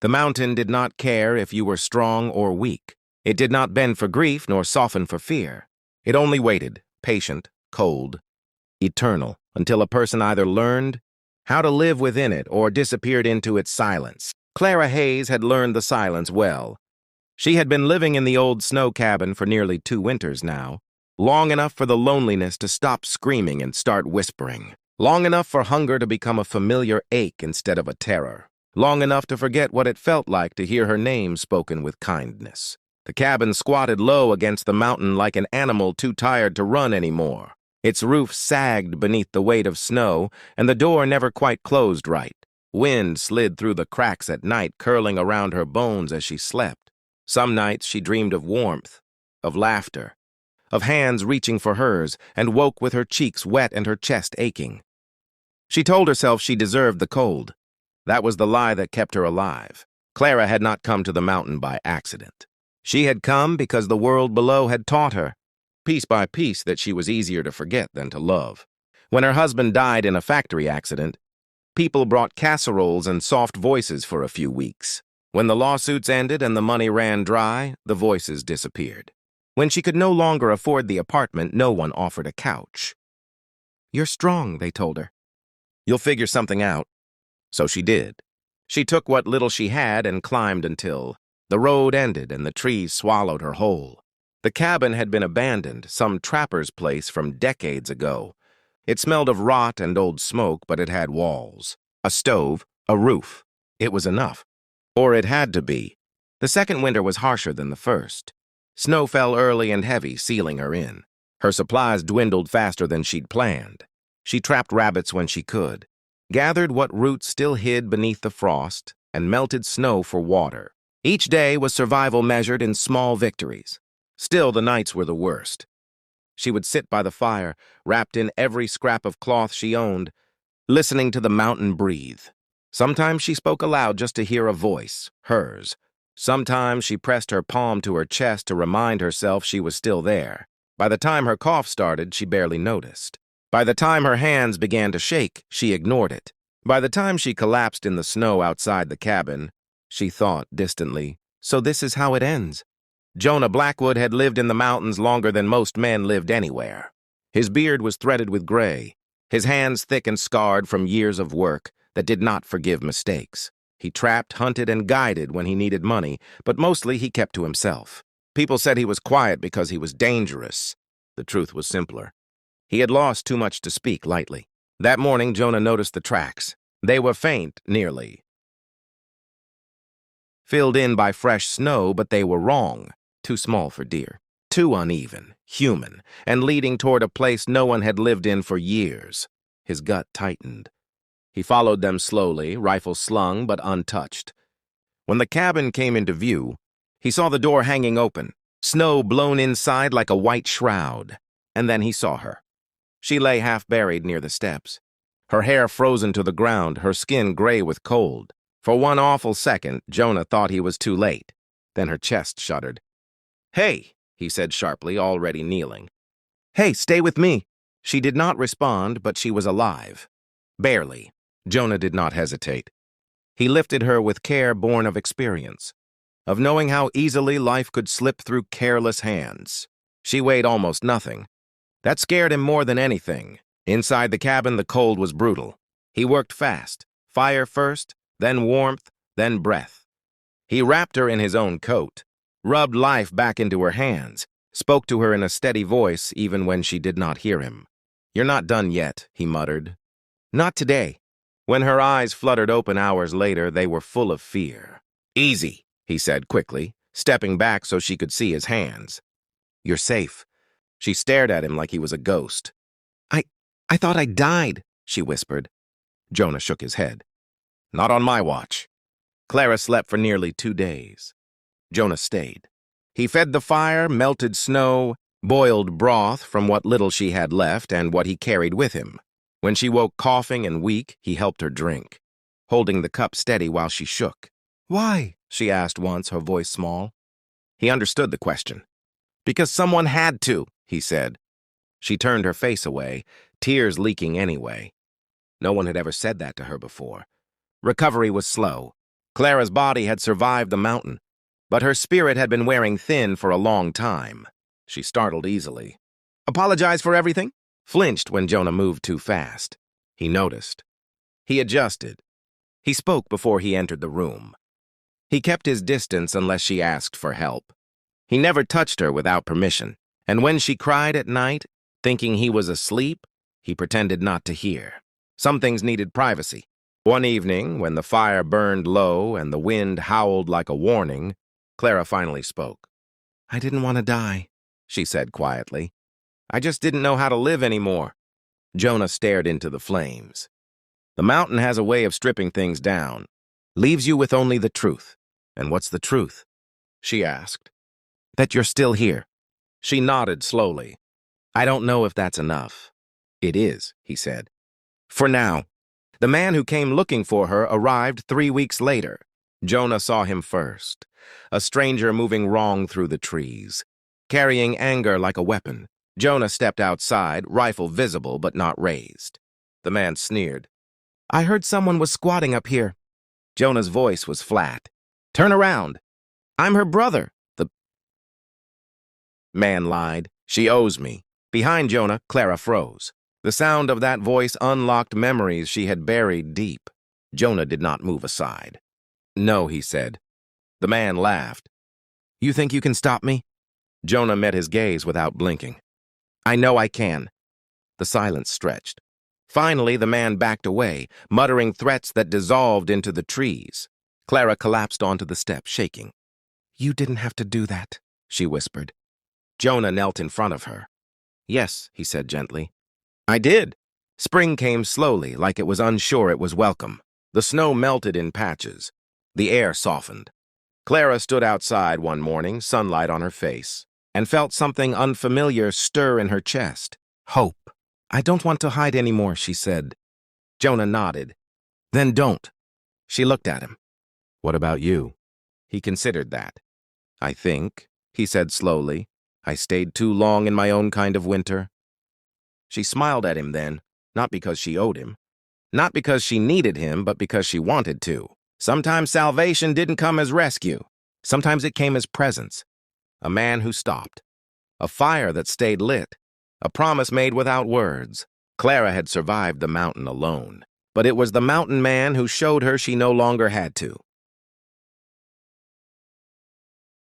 The mountain did not care if you were strong or weak. It did not bend for grief nor soften for fear. It only waited, patient, cold, eternal, until a person either learned how to live within it or disappeared into its silence. Clara Hayes had learned the silence well. She had been living in the old snow cabin for nearly 2 winters now, long enough for the loneliness to stop screaming and start whispering, long enough for hunger to become a familiar ache instead of a terror, long enough to forget what it felt like to hear her name spoken with kindness. The cabin squatted low against the mountain like an animal too tired to run anymore. Its roof sagged beneath the weight of snow, and the door never quite closed right. Wind slid through the cracks at night, curling around her bones as she slept. Some nights she dreamed of warmth, of laughter, of hands reaching for hers, and woke with her cheeks wet and her chest aching. She told herself she deserved the cold. That was the lie that kept her alive. Clara had not come to the mountain by accident. She had come because the world below had taught her, piece by piece, that she was easier to forget than to love. When her husband died in a factory accident, people brought casseroles and soft voices for a few weeks. When the lawsuits ended and the money ran dry, the voices disappeared. When she could no longer afford the apartment, no one offered a couch. "You're strong," they told her. "You'll figure something out." So she did. She took what little she had and climbed until the road ended and the trees swallowed her whole. The cabin had been abandoned, some trapper's place from decades ago. It smelled of rot and old smoke, but it had walls, a stove, a roof. It was enough. Or it had to be. The second winter was harsher than the first. Snow fell early and heavy, sealing her in. Her supplies dwindled faster than she'd planned. She trapped rabbits when she could, gathered what roots still hid beneath the frost, and melted snow for water. Each day was survival measured in small victories. Still, the nights were the worst. She would sit by the fire, wrapped in every scrap of cloth she owned, listening to the mountain breathe. Sometimes she spoke aloud just to hear a voice, hers. Sometimes she pressed her palm to her chest to remind herself she was still there. By the time her cough started, she barely noticed. By the time her hands began to shake, she ignored it. By the time she collapsed in the snow outside the cabin, she thought distantly, "So this is how it ends." Jonah Blackwood had lived in the mountains longer than most men lived anywhere. His beard was threaded with gray, his hands thick and scarred from years of work that did not forgive mistakes. He trapped, hunted, and guided when he needed money, but mostly he kept to himself. People said he was quiet because he was dangerous. The truth was simpler. He had lost too much to speak lightly. That morning, Jonah noticed the tracks. They were faint, nearly filled in by fresh snow, but they were wrong. Too small for deer, too uneven, human, and leading toward a place no one had lived in for years. His gut tightened. He followed them slowly, rifle slung but untouched. When the cabin came into view, he saw the door hanging open, snow blown inside like a white shroud. And then he saw her. She lay half buried near the steps, her hair frozen to the ground, her skin gray with cold. For one awful second, Jonah thought he was too late. Then her chest shuddered. "Hey," he said sharply, already kneeling. "Hey, stay with me." She did not respond, but she was alive. Barely. Jonah did not hesitate. He lifted her with care born of experience, of knowing how easily life could slip through careless hands. She weighed almost nothing. That scared him more than anything. Inside the cabin, the cold was brutal. He worked fast. Fire first, then warmth, then breath. He wrapped her in his own coat, rubbed life back into her hands, spoke to her in a steady voice even when she did not hear him. "You're not done yet," he muttered. "Not today." When her eyes fluttered open hours later, they were full of fear. "Easy," he said quickly, stepping back so she could see his hands. "You're safe." She stared at him like he was a ghost. I thought I died," she whispered. Jonah shook his head. "Not on my watch." Clara slept for nearly 2 days. Jonah stayed. He fed the fire, melted snow, boiled broth from what little she had left and what he carried with him. When she woke coughing and weak, he helped her drink, holding the cup steady while she shook. "Why?" she asked once, her voice small. He understood the question. "Because someone had to," he said. She turned her face away, tears leaking anyway. No one had ever said that to her before. Recovery was slow. Clara's body had survived the mountain, but her spirit had been wearing thin for a long time. She startled easily. "Apologize for everything?" Flinched when Jonah moved too fast. He noticed. He adjusted. He spoke before he entered the room. He kept his distance unless she asked for help. He never touched her without permission, and when she cried at night, thinking he was asleep, he pretended not to hear. Some things needed privacy. One evening, when the fire burned low and the wind howled like a warning, Clara finally spoke. "I didn't want to die," she said quietly. "I just didn't know how to live anymore." Jonah stared into the flames. "The mountain has a way of stripping things down, leaves you with only the truth." "And what's the truth?" she asked. "That you're still here." She nodded slowly. "I don't know if that's enough." "It is," he said. "For now." The man who came looking for her arrived 3 weeks later. Jonah saw him first, a stranger moving wrong through the trees, carrying anger like a weapon. Jonah stepped outside, rifle visible but not raised. The man sneered. "I heard someone was squatting up here." Jonah's voice was flat. "Turn around. I'm her brother." The man lied. "She owes me." Behind Jonah, Clara froze. The sound of that voice unlocked memories she had buried deep. Jonah did not move aside. "No," he said. The man laughed. "You think you can stop me?" Jonah met his gaze without blinking. "I know I can." The silence stretched. Finally, the man backed away, muttering threats that dissolved into the trees. Clara collapsed onto the step, shaking. "You didn't have to do that," she whispered. Jonah knelt in front of her. "Yes," he said gently. "I did." Spring came slowly, like it was unsure it was welcome. The snow melted in patches. The air softened. Clara stood outside one morning, sunlight on her face, and felt something unfamiliar stir in her chest. Hope. "I don't want to hide anymore," she said. Jonah nodded. "Then don't." She looked at him. "What about you?" He considered that. "I think," he said slowly, "I stayed too long in my own kind of winter." She smiled at him then, not because she owed him, not because she needed him, but because she wanted to. Sometimes salvation didn't come as rescue. Sometimes it came as presence. A man who stopped. A fire that stayed lit. A promise made without words. Clara had survived the mountain alone, but it was the mountain man who showed her she no longer had to.